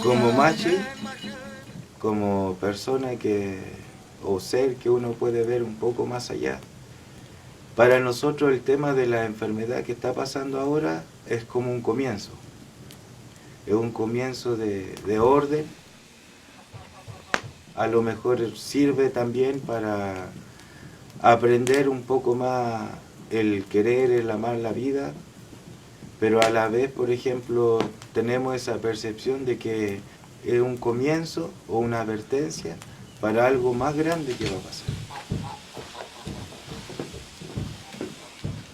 Como machi, como persona o ser que uno puede ver un poco más allá. Para nosotros el tema de la enfermedad que está pasando ahora es como un comienzo. Es un comienzo de orden. A lo mejor sirve también para aprender un poco más el querer, el amar la vida, pero a la vez, por ejemplo, tenemos esa percepción de que es un comienzo o una advertencia para algo más grande que va a pasar.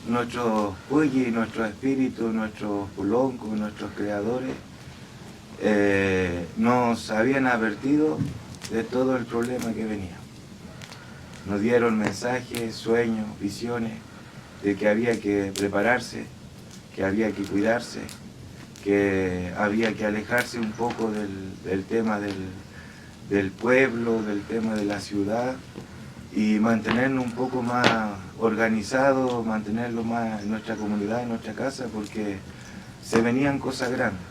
Nuestros Puyi, nuestros espíritus, nuestros pulancos, nuestros creadores nos habían advertido de todo el problema que venía. Nos dieron mensajes, sueños, visiones de que había que prepararse, que había que cuidarse, que había que alejarse un poco del tema del pueblo, del tema de la ciudad y mantenernos un poco más organizados, mantenerlo más en nuestra comunidad, en nuestra casa, porque se venían cosas grandes.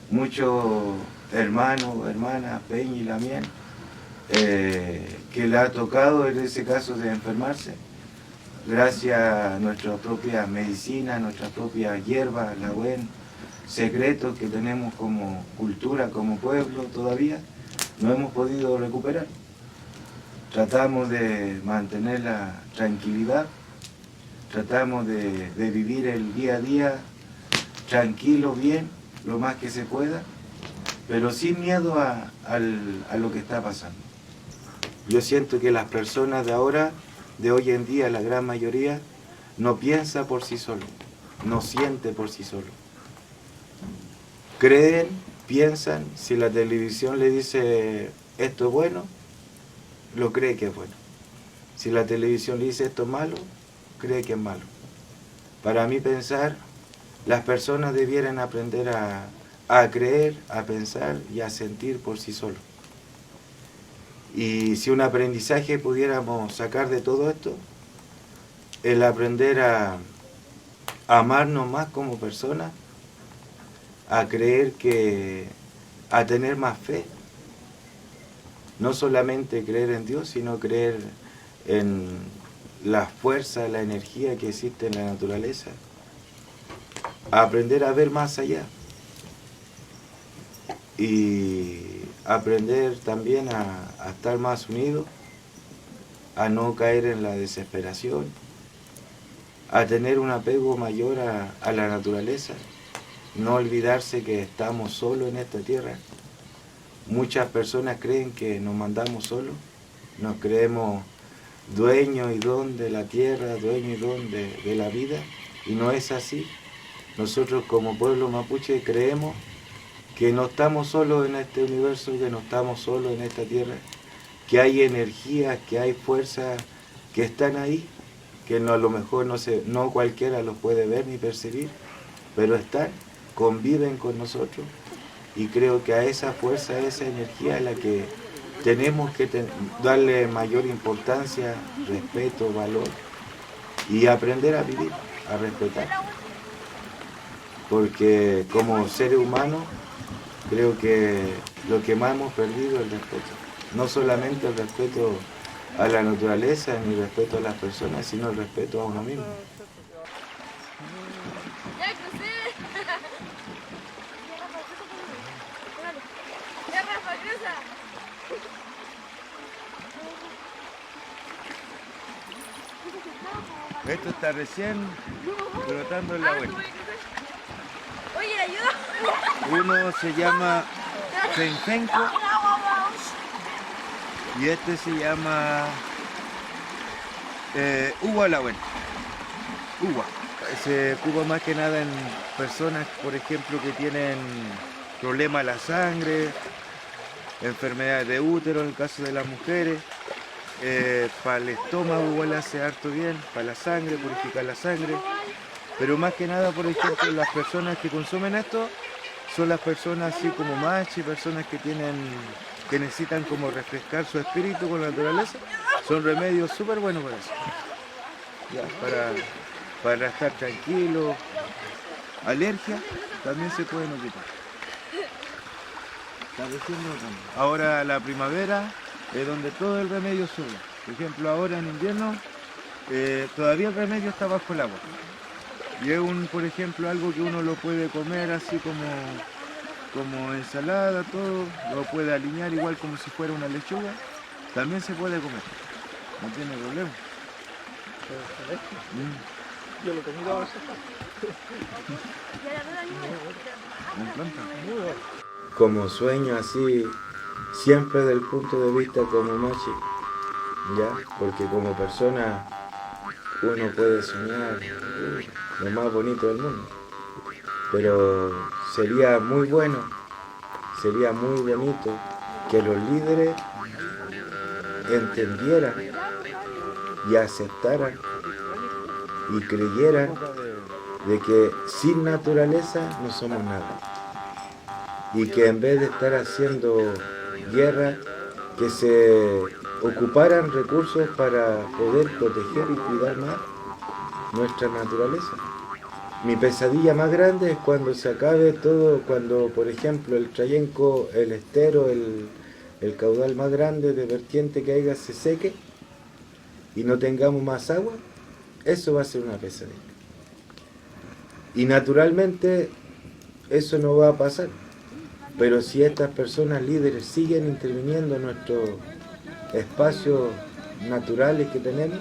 Muchos hermanos, hermanas, Peña y Lamien, que le ha tocado en ese caso de enfermarse, gracias a nuestra propia medicina, nuestra propia hierba, la buen secretos que tenemos como cultura, como pueblo todavía, no hemos podido recuperar. Tratamos de mantener la tranquilidad, tratamos de vivir el día a día tranquilo, bien, lo más que se pueda, pero sin miedo a lo que está pasando. Yo siento que las personas de ahora, de hoy en día, la gran mayoría, no piensa por sí solo, no siente por sí solo. Creen, piensan, si la televisión le dice esto es bueno, lo cree que es bueno. Si la televisión le dice esto es malo, cree que es malo. Para mí pensar, las personas debieran aprender a creer, a pensar y a sentir por sí solos. Y si un aprendizaje pudiéramos sacar de todo esto, el aprender a amarnos más como personas, a creer a tener más fe. No solamente creer en Dios, sino creer en la fuerza, la energía que existe en la naturaleza. A aprender a ver más allá. Y aprender también a estar más unidos, a no caer en la desesperación, a tener un apego mayor a la naturaleza, no olvidarse que estamos solos en esta tierra. Muchas personas creen que nos mandamos solos, nos creemos dueños y don de la tierra, dueños y don de la vida, y no es así. Nosotros como pueblo mapuche creemos que no estamos solos en este universo, que no estamos solos en esta tierra, que hay energías, que hay fuerzas que están ahí, que a lo mejor no cualquiera los puede ver ni percibir, pero están, conviven con nosotros, y creo que a esa fuerza, a esa energía a la que tenemos que darle mayor importancia, respeto, valor, y aprender a vivir, a respetar. Porque como seres humanos, creo que lo que más hemos perdido es el respeto. No solamente el respeto a la naturaleza, ni el respeto a las personas, sino el respeto a uno mismo. Esto está recién brotando en la vuelta. Oye, ayuda. Uno se llama Fenfenco y este se llama Uva la vuelta. Uva. Se ocupa más que nada en personas, por ejemplo, que tienen problemas a la sangre, enfermedades de útero en el caso de las mujeres. Para el estómago igual hace harto bien, para la sangre, purificar la sangre, pero más que nada, por ejemplo, las personas que consumen esto son las personas así como machi, personas que necesitan como refrescar su espíritu con la naturaleza. Son remedios súper buenos para eso. Ya, para estar tranquilo. Alergia también se pueden ocupar. Ahora la primavera es donde todo el remedio sube. Por ejemplo, ahora en invierno todavía el remedio está bajo el agua. Y es por ejemplo, algo que uno lo puede comer así como ensalada, todo. Lo puede alinear igual como si fuera una lechuga. También se puede comer. No tiene problema. Yo lo he comido ahora. Como sueño así, siempre desde el punto de vista como machi, ¿ya? Porque como persona uno puede soñar lo más bonito del mundo. Pero sería muy bueno, sería muy bonito que los líderes entendieran y aceptaran y creyeran de que sin naturaleza no somos nada. Y que en vez de estar haciendo guerra, que se ocuparan recursos para poder proteger y cuidar más nuestra naturaleza. Mi pesadilla más grande es cuando se acabe todo, cuando por ejemplo el Trayenco, el estero, el caudal más grande de vertiente que haya se seque y no tengamos más agua. Eso va a ser una pesadilla. Y naturalmente eso no va a pasar. Pero si estas personas líderes siguen interviniendo en nuestros espacios naturales que tenemos,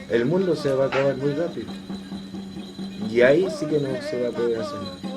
el mundo se va a acabar muy rápido. Y ahí sí que no se va a poder hacer nada.